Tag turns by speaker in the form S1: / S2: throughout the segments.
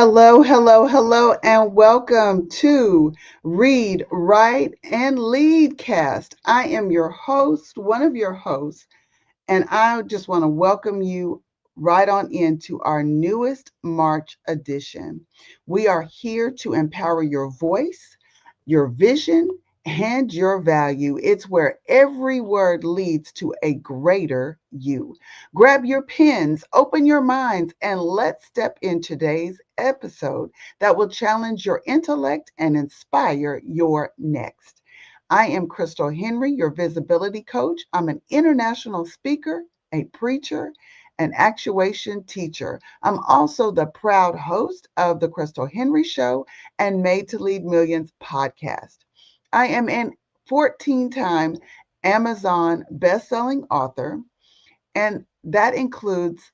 S1: Hello, hello, hello, and welcome to Read, Write, and Leadcast. I am your host, one of your hosts, and I just want to welcome you right on into our newest March edition. We are here to empower your voice, your vision, and your value. It's where every word leads to a greater you. Grab your pens, open your minds, and let's step in today's episode that will challenge your intellect and inspire your next. I am Krystal Henry, your visibility coach. I'm an international speaker, a preacher, an actuation teacher. I'm also the proud host of the Krystal Henry Show and Made to Lead Millions podcast. I am an 14-time Amazon best-selling author, and that includes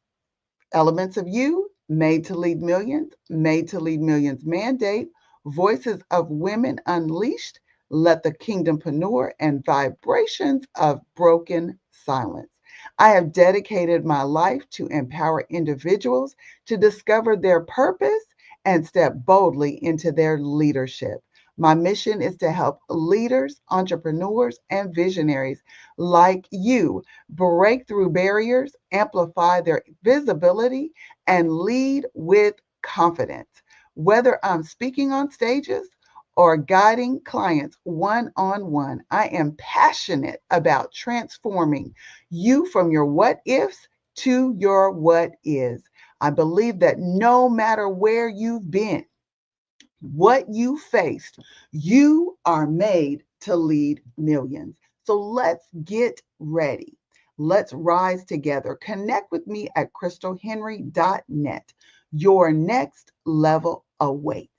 S1: Elements of You, Made to Lead Millions Mandate, Voices of Women Unleashed, Let the Kingdompreneur, and Vibrations of Broken Silence. I have dedicated my life to empower individuals to discover their purpose and step boldly into their leadership. My mission is to help leaders, entrepreneurs, and visionaries like you break through barriers, amplify their visibility, and lead with confidence. Whether I'm speaking on stages or guiding clients one on one, I am passionate about transforming you from your what ifs to your what is. I believe that no matter where you've been, what you faced, you are made to lead millions. So let's get ready. Let's rise together. Connect with me at crystalhenry.net. Your next level awaits.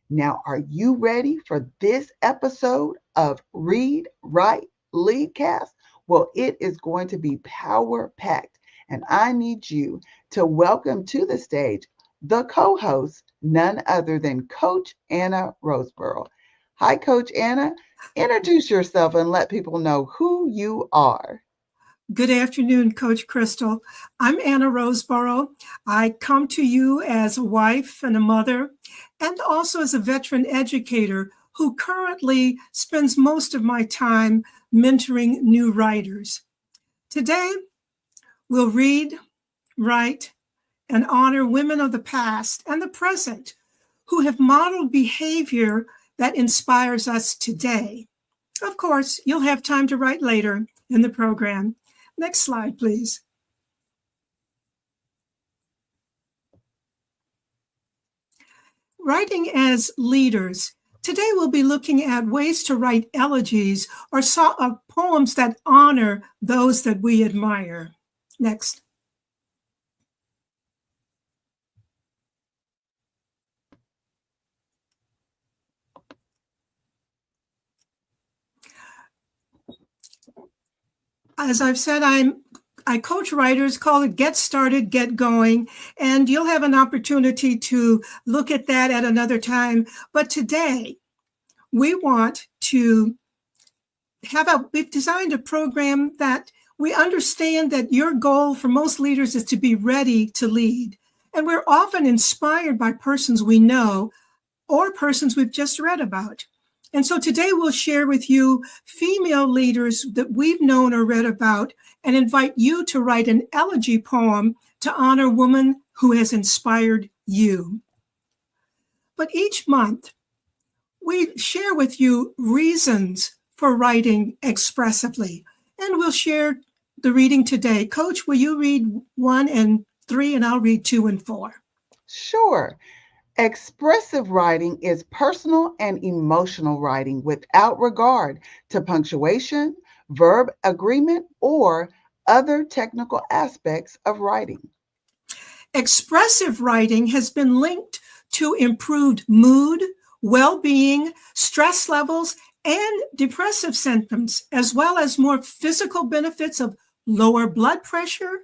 S1: Now, are you ready for this episode of Read, Write, Leadcast? Well, it is going to be power packed, and I need you to welcome to the stage the co host, none other than Coach Anna Roseboro. Hi, Coach Anna. Introduce yourself and let people know who you are.
S2: Good afternoon, Coach Krystal. I'm Anna Roseboro. I come to you as a wife and a mother, and also as a veteran educator who currently spends most of my time mentoring new writers. Today, we'll read, write, and honor women of the past and the present who have modeled behavior that inspires us today. Of course, you'll have time to write later in the program. Next slide, please. Writing as leaders. Today we'll be looking at ways to write elegies or poems that honor those that we admire. Next. As I've said, I coach writers, call it Get Started, Get Going, and you'll have an opportunity to look at that at another time. But today, we want to we've designed a program that we understand that your goal for most leaders is to be ready to lead. And we're often inspired by persons we know or persons we've just read about. And so today we'll share with you female leaders that we've known or read about and invite you to write an elegy poem to honor a woman who has inspired you. But each month, we share with you reasons for writing expressively. And we'll share the reading today. Coach, will you read 1 and 3, and I'll read 2 and 4?
S1: Sure. Expressive writing is personal and emotional writing without regard to punctuation, verb agreement, or other technical aspects of writing.
S2: Expressive writing has been linked to improved mood, well-being, stress levels, and depressive symptoms, as well as more physical benefits of lower blood pressure,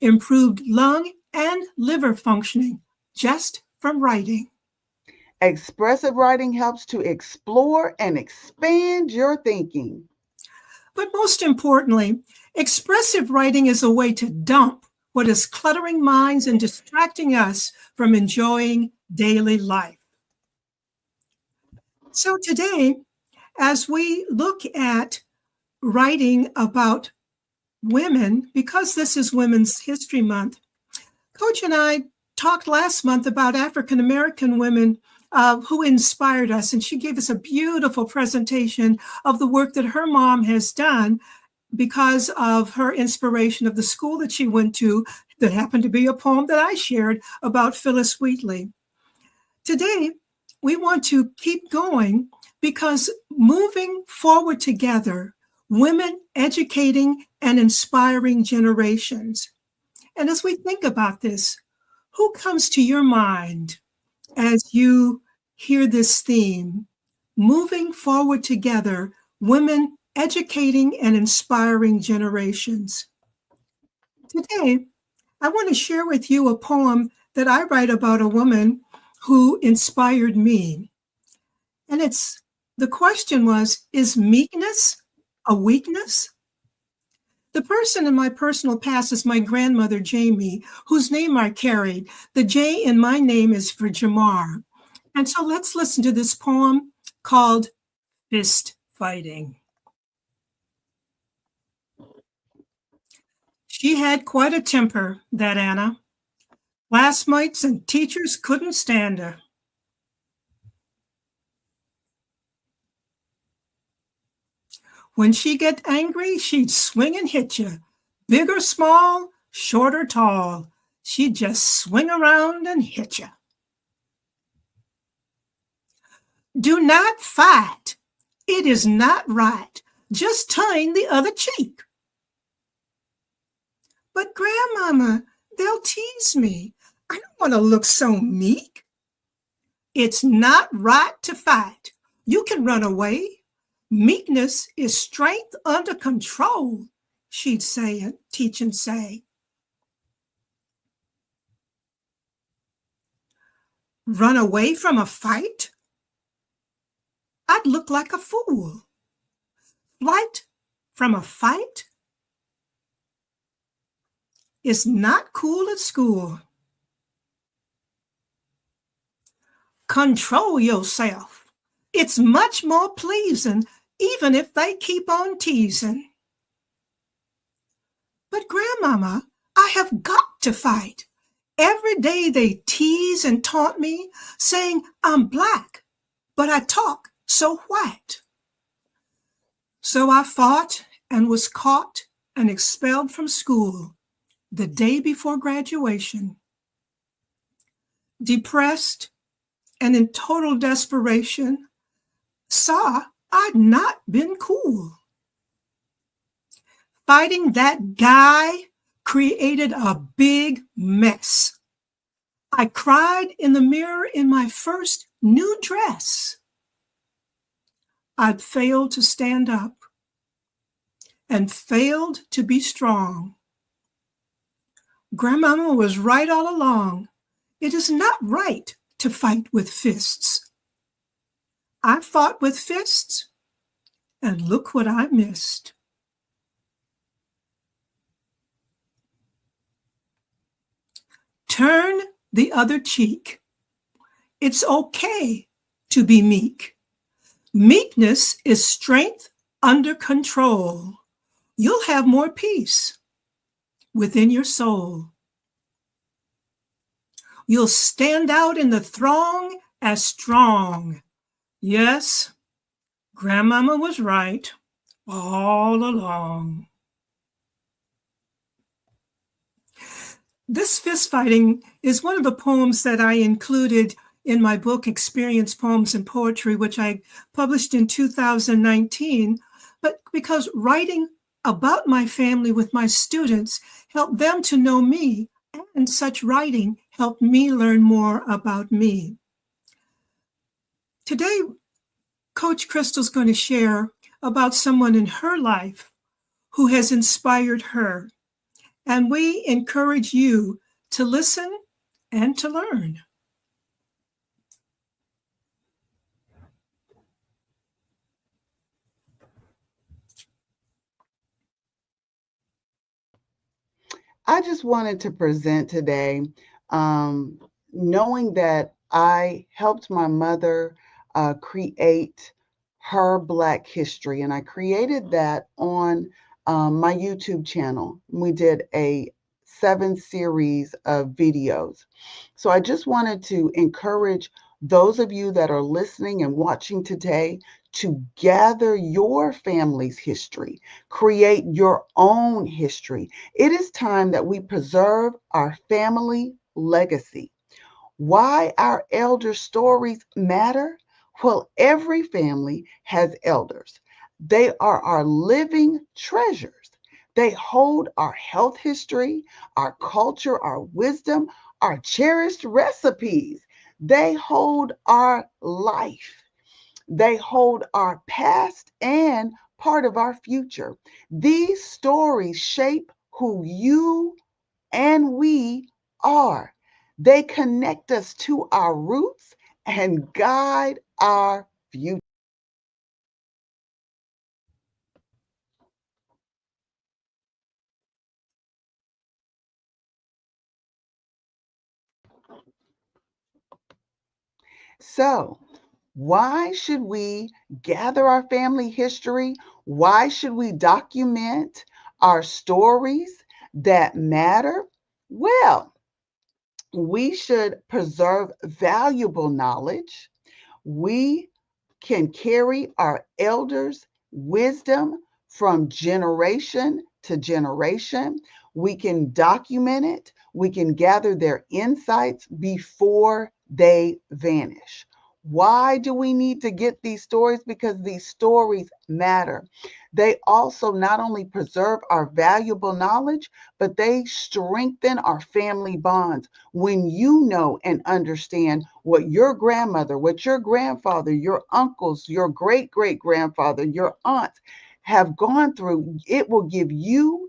S2: improved lung and liver functioning, just from writing.
S1: Expressive writing helps to explore and expand your thinking.
S2: But most importantly, expressive writing is a way to dump what is cluttering minds and distracting us from enjoying daily life. So today, as we look at writing about women, because this is Women's History Month, Coach and I talked last month about African American women who inspired us, and she gave us a beautiful presentation of the work that her mom has done because of her inspiration of the school that she went to that happened to be a poem that I shared about Phyllis Wheatley. Today, we want to keep going because moving forward together, women educating and inspiring generations. And as we think about this, who comes to your mind as you hear this theme? Moving forward together, women educating and inspiring generations. Today, I want to share with you a poem that I write about a woman who inspired me. And the question was, is meekness a weakness? The person in my personal past is my grandmother, Jamie, whose name I carried. The J in my name is for Jamar. And so let's listen to this poem called Fist Fighting. She had quite a temper, that Anna. Classmates and teachers couldn't stand her. When she get angry, she'd swing and hit you. Big or small, short or tall, she'd just swing around and hit you. Do not fight. It is not right. Just turn the other cheek. But Grandmama, they'll tease me. I don't want to look so meek. It's not right to fight. You can run away. Meekness is strength under control, she'd say, teach and say. Run away from a fight? I'd look like a fool. Flight from a fight is not cool at school. Control yourself. It's much more pleasing, even if they keep on teasing. But Grandmama, I have got to fight. Every day they tease and taunt me, saying I'm black, but I talk so white. So I fought and was caught and expelled from school the day before graduation. Depressed and in total desperation, saw I'd not been cool. Fighting that guy created a big mess. I cried in the mirror in my first new dress. I'd failed to stand up and failed to be strong. Grandmama was right all along. It is not right to fight with fists. I fought with fists, and look what I missed. Turn the other cheek. It's okay to be meek. Meekness is strength under control. You'll have more peace within your soul. You'll stand out in the throng as strong. Yes, Grandmama was right all along. This fist fighting is one of the poems that I included in my book, Experience Poems and Poetry, which I published in 2019. But because writing about my family with my students helped them to know me, and such writing helped me learn more about me. Today, Coach Krystal's going to share about someone in her life who has inspired her. And we encourage you to listen and to learn.
S1: I just wanted to present today, knowing that I helped my mother create her Black history, and I created that on my YouTube channel. We did a 7 series of videos. So I just wanted to encourage those of you that are listening and watching today to gather your family's history, create your own history. It is time that we preserve our family legacy. Why our elder stories matter? Well, every family has elders. They are our living treasures. They hold our health history, our culture, our wisdom, our cherished recipes. They hold our life. They hold our past and part of our future. These stories shape who you and we are. They connect us to our roots and guide our future. So, why should we gather our family history? Why should we document our stories that matter? Well, we should preserve valuable knowledge. We can carry our elders' wisdom from generation to generation. We can document it. We can gather their insights before they vanish. Why do we need to get these stories? Because these stories matter. They also not only preserve our valuable knowledge, but they strengthen our family bonds. When you know and understand what your grandmother, what your grandfather, your uncles, your great great grandfather, your aunts have gone through, it will give you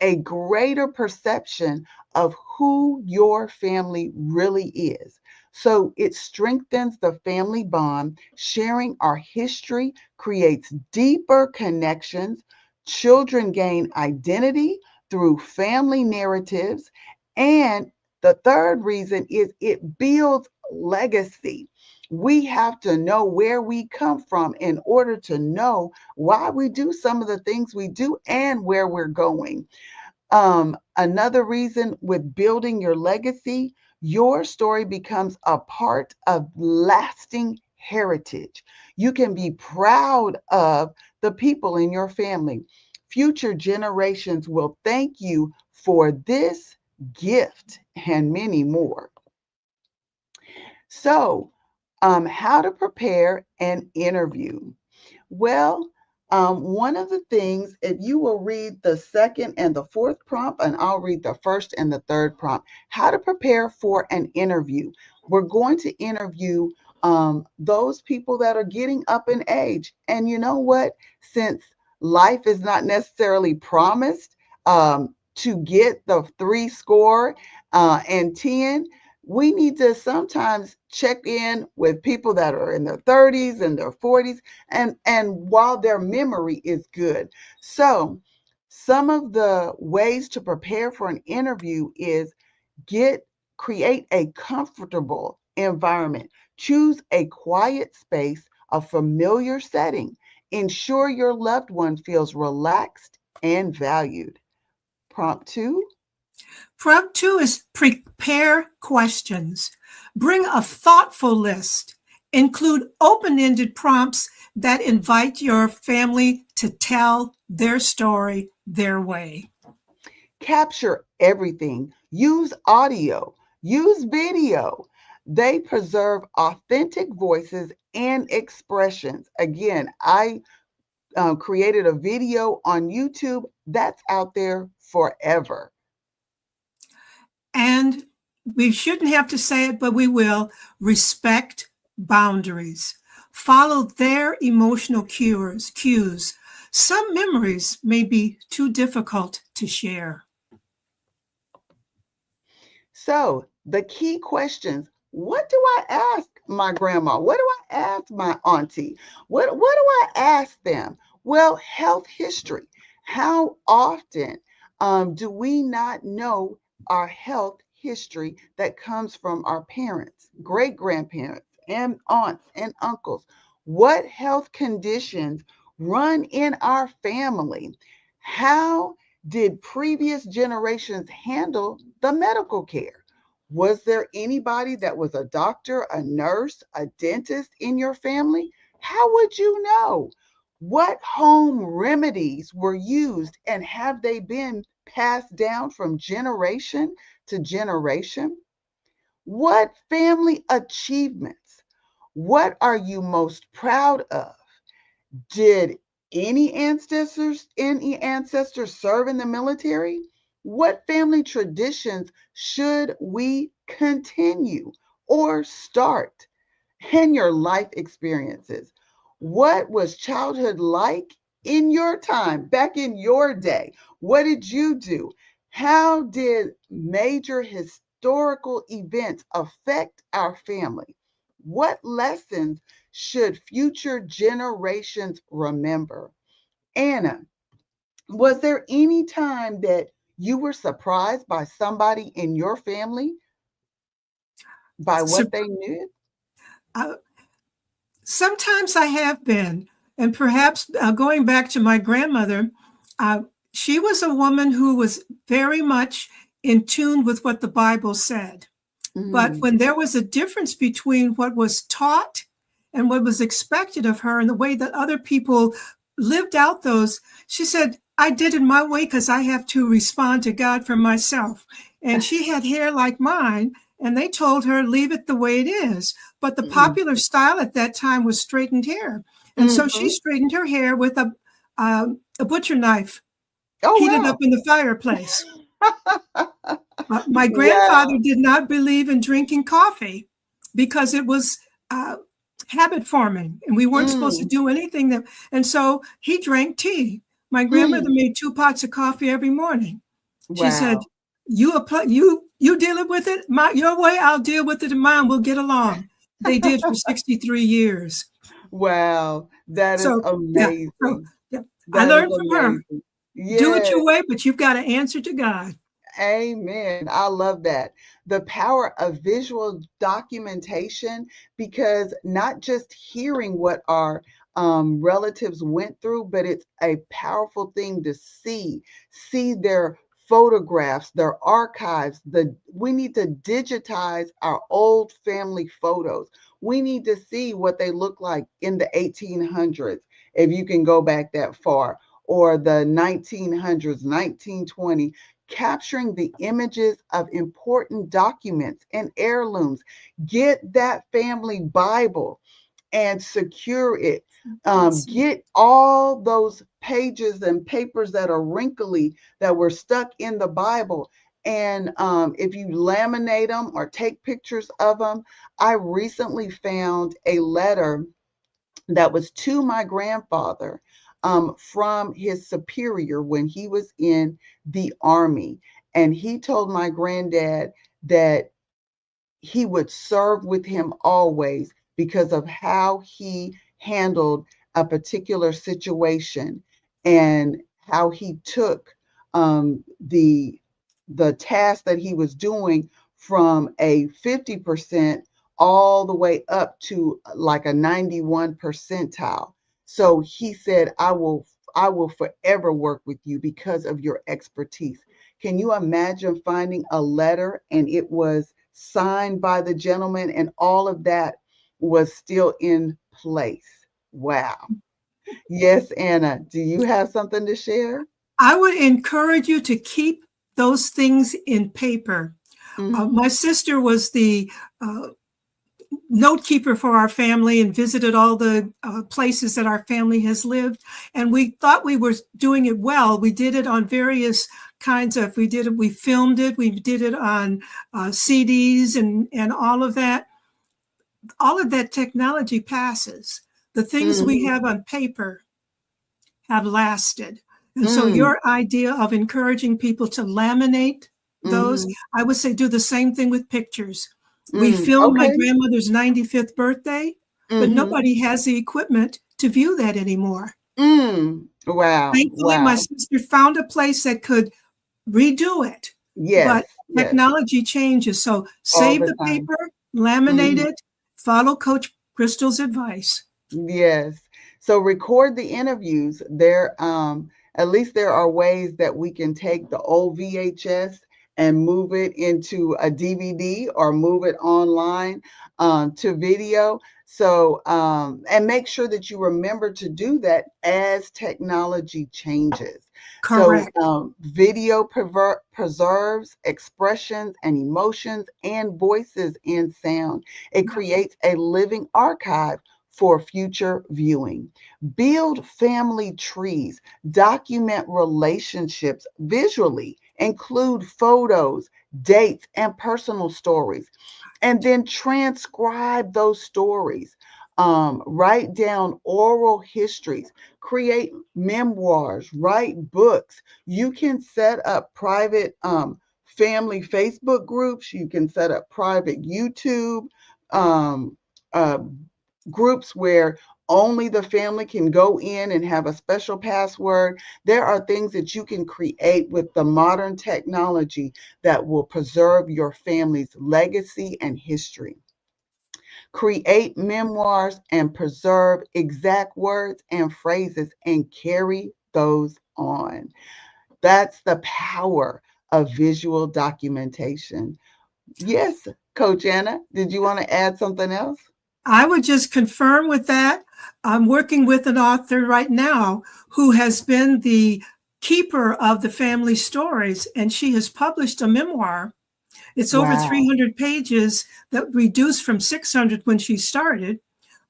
S1: a greater perception of who your family really is. So it strengthens the family bond. Sharing our history creates deeper connections. Children gain identity through family narratives. And the third reason is it builds legacy. We have to know where we come from in order to know why we do some of the things we do and where we're going. Another reason with building your legacy, your story becomes a part of lasting heritage. You can be proud of the people in your family. Future generations will thank you for this gift and many more. So, how to prepare an interview. Well, one of the things, if you will read the second and the fourth prompt, and I'll read the first and the third prompt, how to prepare for an interview. We're going to interview those people that are getting up in age. And you know what? Since life is not necessarily promised to get the three score and 10, we need to sometimes check in with people that are in their 30s and their 40s and while their memory is good. So some of the ways to prepare for an interview is get create a comfortable environment. Choose a quiet space, a familiar setting. Ensure your loved one feels relaxed and valued. Prompt 2.
S2: Prompt two is prepare questions. Bring a thoughtful list. Include open ended prompts that invite your family to tell their story their way.
S1: Capture everything. Use audio, use video. They preserve authentic voices and expressions. Again, I created a video on YouTube that's out there forever.
S2: And we shouldn't have to say it, but we will respect boundaries. Follow their emotional cues. Some memories may be too difficult to share.
S1: So, the key questions: what do I ask my grandma? What do I ask my auntie? What do I ask them? Well, health history. How often do we not know our health history that comes from our parents, great grandparents, and aunts and uncles? What health conditions run in our family? How did previous generations handle the medical care? Was there anybody that was a doctor, a nurse, a dentist in your family? How would you know? What home remedies were used and have they been passed down from generation to generation? What family achievements? What are you most proud of? Did any ancestors serve in the military? What family traditions should we continue or start? And your life experiences. What was childhood like in your time, back in your day? What did you do? How did major historical events affect our family? What lessons should future generations remember? Anna, was there any time that you were surprised by somebody in your family by
S2: So,
S1: what they knew?
S2: uh, sometimes I have been, and perhaps going back to my grandmother, uh, she was a woman who was very much in tune with what the Bible said. But
S1: Mm,
S2: when there was a difference between what was taught and what was expected of her and the way that other people lived out those, she said, I did it my way because I have to respond to God for myself. And she had hair like mine, and they told her, leave it the way it is. But the
S1: mm,
S2: popular style at that time was straightened hair. And so she
S1: mhm.
S2: straightened her hair with a butcher knife
S1: Oh,
S2: heated up
S1: wow.
S2: in the fireplace. My grandfather
S1: Wow.
S2: did not believe in drinking coffee because it was uh, habit forming, and we weren't supposed to
S1: Mm,
S2: do anything that. And so he drank tea. My grandmother
S1: mm.
S2: made 2 pots of coffee every morning. She said,
S1: Wow.
S2: "You apply, you deal with it your way. I'll deal with it in mine. We'll get along." They did for 63 years.
S1: Wow. That is
S2: So yeah, so
S1: amazing.
S2: yeah, I
S1: That is
S2: learned from her.
S1: amazing.
S2: Do it
S1: Yes.
S2: your way, but you've got to answer to God.
S1: Amen. I love that. The power of visual documentation, because not just hearing what our relatives went through, but it's a powerful thing to see their photographs, their archives. We need to digitize our old family photos. We need to see what they look like in the 1800s, if you can go back that far, or the 1900s, 1920, capturing the images of important documents and heirlooms. Get that family Bible and secure it.
S2: Yes.
S1: Get all those pages and papers that are wrinkly that were stuck in the Bible. And if you laminate them or take pictures of them, I recently found a letter that was to my grandfather from his superior when he was in the army. And he told my granddad that he would serve with him always because of how he handled a particular situation and how he took the task that he was doing from a 50% all the way up to like a 91 percentile. So he said, I will forever work with you because of your expertise. Can you imagine finding a letter and it was signed by the gentleman and all of that was still in place? Wow. Yes, Anna, do you have something to share?
S2: I would encourage you to keep those things in paper.
S1: Mm-hmm.
S2: My sister was the uh, note keeper for our family and visited all the places that our family has lived. And we thought we were doing it well. We did it on various kinds of, we filmed it, we did it on CDs and all of that. All of that technology passes. The things we
S1: Mm-hmm.
S2: have on paper have lasted. And so
S1: Mm,
S2: your idea of encouraging people to laminate those,
S1: mm-hmm.
S2: I would say do the same thing with pictures. We filmed my
S1: Okay.
S2: grandmother's 95th birthday, but
S1: Mm-hmm.
S2: nobody has the equipment to view that anymore.
S1: Wow.
S2: Thankfully, my
S1: Wow.
S2: sister found a place that could redo it.
S1: Yes.
S2: But
S1: yes,
S2: Technology changes. So
S1: all
S2: save
S1: the
S2: the
S1: time.
S2: paper, laminate
S1: Mhm.
S2: it, follow Coach Krystal's advice.
S1: Yes. So record the interviews. At least there are ways that we can take the old VHS and move it into a DVD or move it online to video. So, and make sure that you remember to do that as technology changes. So,
S2: Correct.
S1: video preserves expressions and emotions and voices in sound. It
S2: Yeah.
S1: creates a living archive for future viewing. Build family trees, document relationships visually, include photos, dates, and personal stories, and then transcribe those stories. Write down oral histories, create memoirs, write books. You can set up private family Facebook groups, you can set up private YouTube um, uh, groups where only the family can go in and have a special password. There are things that you can create with the modern technology that will preserve your family's legacy and history. Create memoirs and preserve exact words and phrases and carry those on. That's the power of visual documentation. Yes, Coach Anna, did you want to add something else?
S2: I would just confirm with that. I'm working with an author right now who has been the keeper of the family stories, and she has published a memoir. It's over
S1: Wow.
S2: 300 pages that reduced from 600 when she started.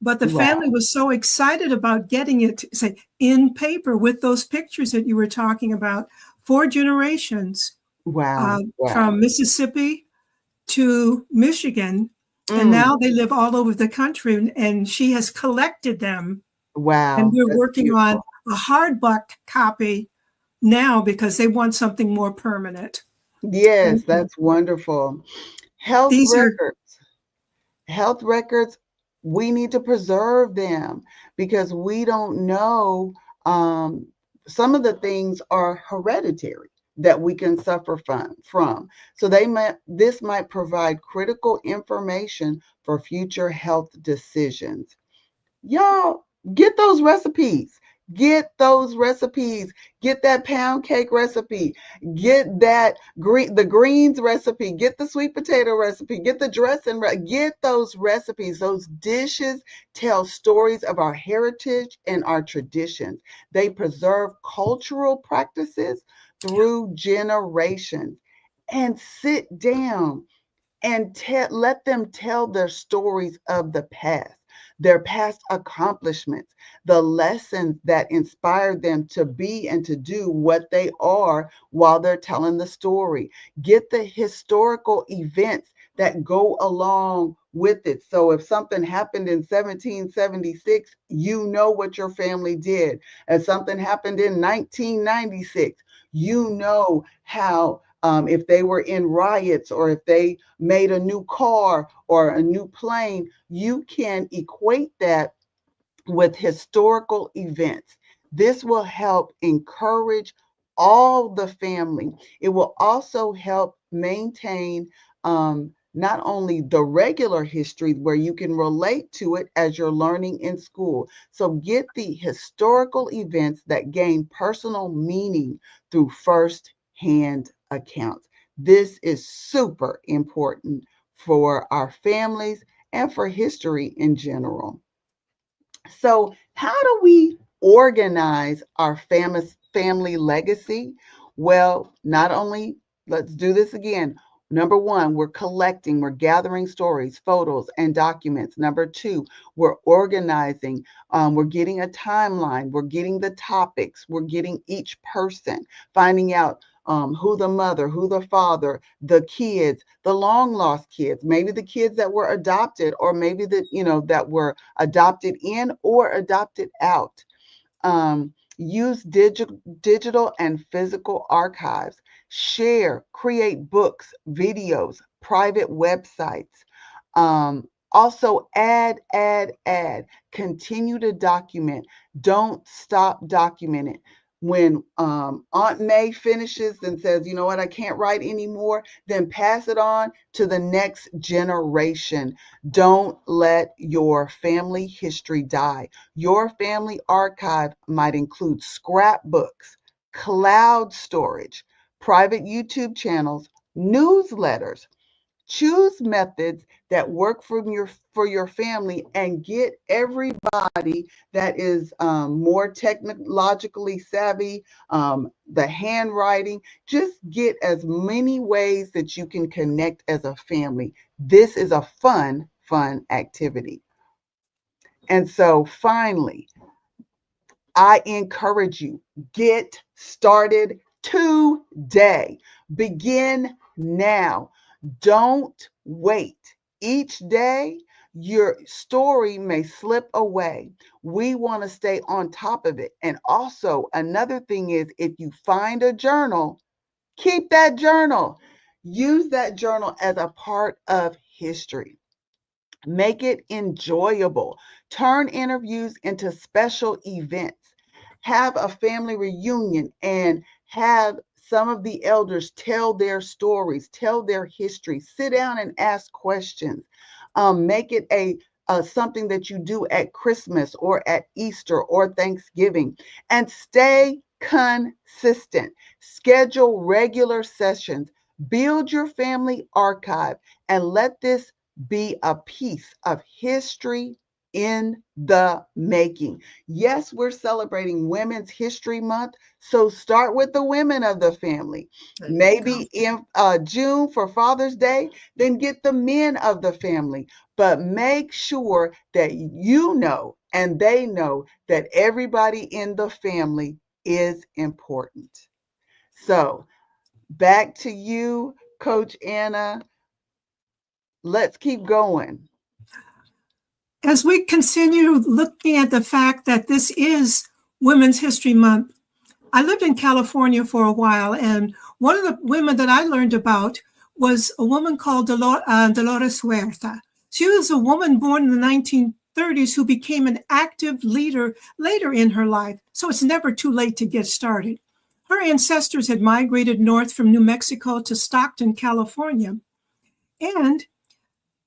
S2: But the family
S1: Wow.
S2: was so excited about getting it, say, in paper with those pictures that you were talking about, 4 generations
S1: Wow. Wow.
S2: from Mississippi to Michigan, and
S1: Mm,
S2: now they live all over the country. And she has collected them, and
S1: wow.
S2: we're
S1: That's
S2: working on
S1: beautiful.
S2: a hardback copy now because they want something more permanent.
S1: Yes,
S2: Thank you.
S1: that's wonderful. Health
S2: These are
S1: records. Health records, we need to preserve them because we don't know. Um, some of the things are hereditary that we can suffer from. So this might provide critical information for future health decisions. Y'all get those recipes. Get those recipes. Get that pound cake recipe. Get the greens recipe. Get the sweet potato recipe. Get the dressing. Get those recipes. Those dishes tell stories of our heritage and our traditions. They preserve cultural practices through generations. And sit down and let them tell their stories of the past, their past accomplishments, the lessons that inspired them to be and to do what they are while they're telling the story. Get the historical events that go along with it. So if something happened in 1776, you know what your family did. If something happened in 1996, you know how if they were in riots or if they made a new car or a new plane, you can equate that with historical events. This will help encourage all the family. It will also help maintain not only the regular history where you can relate to it as you're learning in school. So get the historical events that gain personal meaning through first hand accounts. This is super important for our families and for history in general. So, how do we organize our family legacy? Well, not only let's do this again. Number one, we're collecting, we're gathering stories, photos, and documents. Number two, we're organizing, we're getting a timeline, we're getting the topics, we're getting each person, finding out who the mother, who the father, the kids, the long lost kids, maybe the kids that were adopted, or maybe that were adopted in or adopted out. Use digital and physical archives. Share, create books, videos, private websites. Also, add. Continue to document. Don't stop documenting. When Aunt May finishes and says, you know what, I can't write anymore, then pass it on to the next generation. Don't let your family history die. Your family archive might include scrapbooks, cloud storage, private YouTube channels, newsletters. Choose methods that work for your family and get everybody that is more technologically savvy, the handwriting. Just get as many ways that you can connect as a family. This is a fun activity. And so finally, I encourage you, get started today. Begin now. Don't wait. Each day, your story may slip away. We want to stay on top of it. And also, another thing is if you find a journal, keep that journal. Use that journal as a part of history. Make it enjoyable. Turn interviews into special events. Have a family reunion and have some of the elders tell their stories, tell their history. Sit down and ask questions. Make it a something that you do at Christmas or at Easter or Thanksgiving, and stay consistent. Schedule regular sessions. Build your family archive and let this be a piece of history in the making. Yes, we're celebrating Women's History Month, so start with the women of the family. Maybe in June for Father's Day, then get the men of the family. But make sure that you know and they know that everybody in the family is important. So, back to you, Coach Anna. Let's keep going.
S2: As we continue looking at the fact that this is Women's History Month, I lived in California for a while, and one of the women that I learned about was a woman called Dolores Huerta. She was a woman born in the 1930s who became an active leader later in her life, so it's never too late to get started. Her ancestors had migrated north from New Mexico to Stockton, California, and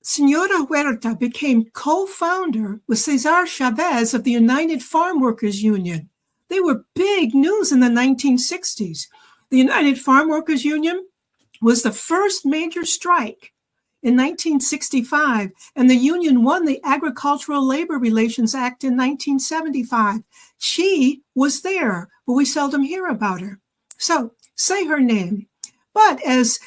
S2: Senora Huerta became co-founder with Cesar Chavez of the United Farm Workers Union. They were big news in the 1960s. The United Farm Workers Union was the first major strike in 1965, and the union won the Agricultural Labor Relations Act in 1975. She was there, but we seldom hear about her. So say her name. But as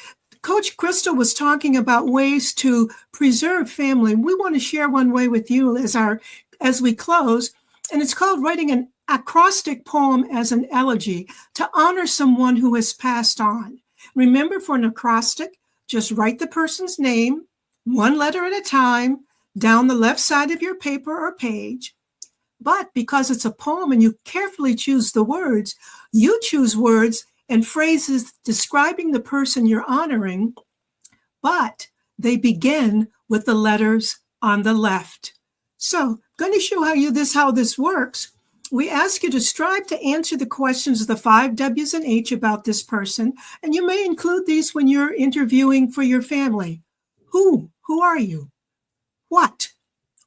S2: Coach Krystal was talking about ways to preserve family, we want to share one way with you as we close, and it's called writing an acrostic poem as an elegy to honor someone who has passed on. Remember, for an acrostic, just write the person's name, one letter at a time, down the left side of your paper or page. But because it's a poem and you carefully choose the words, you choose words and phrases describing the person you're honoring, but they begin with the letters on the left. So I'm going to show how this works. We ask you to strive to answer the questions of the 5 W's and H about this person, and you may include these when you're interviewing for your family. Who are you? What?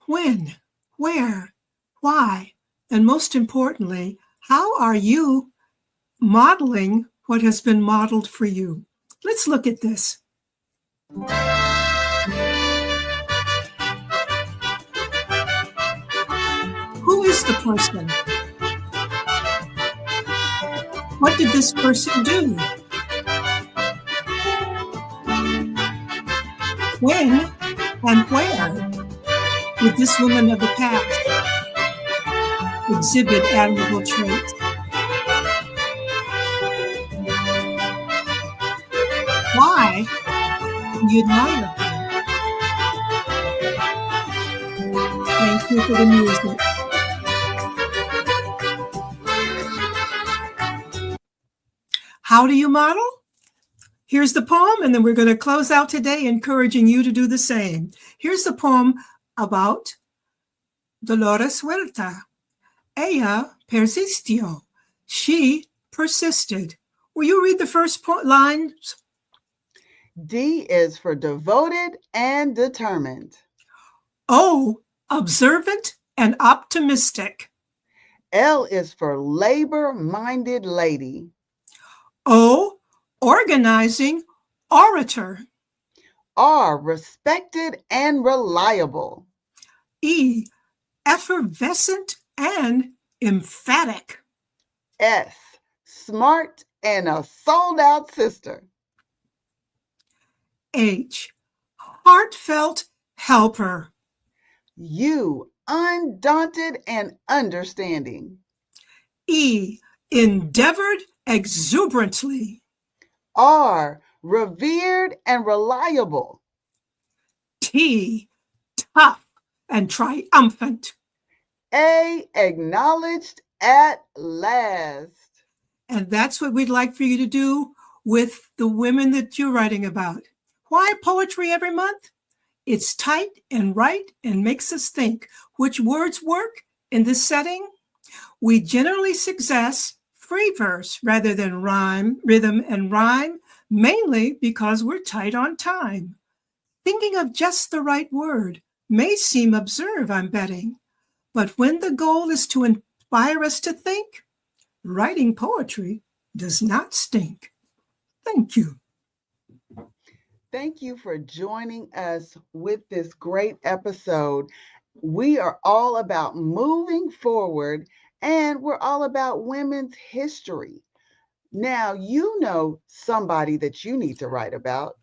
S2: When? Where? Why? And most importantly, how are you modeling what has been modeled for you? Let's look at this. Who is the person? What did this person do? When and where did this woman of the past exhibit admirable traits? Why do you admire her? Thank you for the music. How do you model? Here's the poem, and then we're going to close out today encouraging you to do the same. Here's the poem about Dolores Huerta. Ella persistió. She persisted. Will you read the first lines?
S1: D is for devoted and determined.
S2: O, observant and optimistic.
S1: L is for labor-minded lady.
S2: O, organizing orator.
S1: R, respected and reliable.
S2: E, effervescent and emphatic.
S1: S, smart and a sold-out sister.
S2: H, heartfelt helper.
S1: U, undaunted and understanding.
S2: E, endeavored exuberantly.
S1: R, revered and reliable.
S2: T, tough and triumphant.
S1: A, acknowledged at last.
S2: And that's what we'd like for you to do with the women that you're writing about. Why poetry every month? It's tight and right and makes us think which words work in this setting. We generally suggest free verse rather than rhythm and rhyme, mainly because we're tight on time. Thinking of just the right word may seem absurd, I'm betting, but when the goal is to inspire us to think, writing poetry does not stink. Thank you.
S1: Thank you for joining us with this great episode. We are all about moving forward, and we're all about women's history. Now, you know somebody that you need to write about,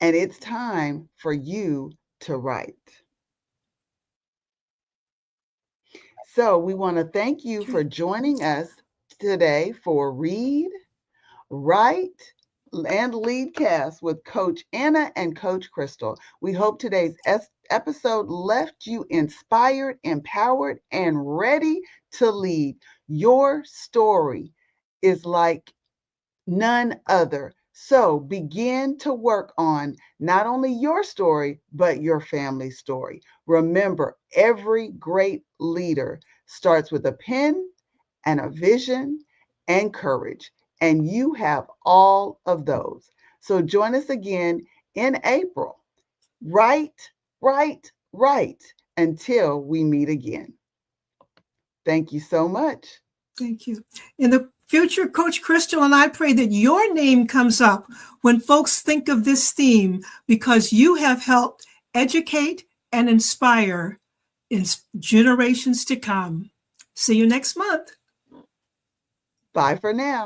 S1: and it's time for you to write. So, we want to thank you for joining us today for Read, Write, and Leadcast with Coach Anna and Coach Krystal. We hope today's episode left you inspired, empowered, and ready to lead. Your story is like none other. So begin to work on not only your story, but your family's story. Remember, every great leader starts with a pen and a vision and courage. And you have all of those. So join us again in April. Write, write, write until we meet again. Thank you so much.
S2: Thank you. In the future, Coach Krystal and I pray that your name comes up when folks think of this theme because you have helped educate and inspire in generations to come. See you next month.
S1: Bye for now.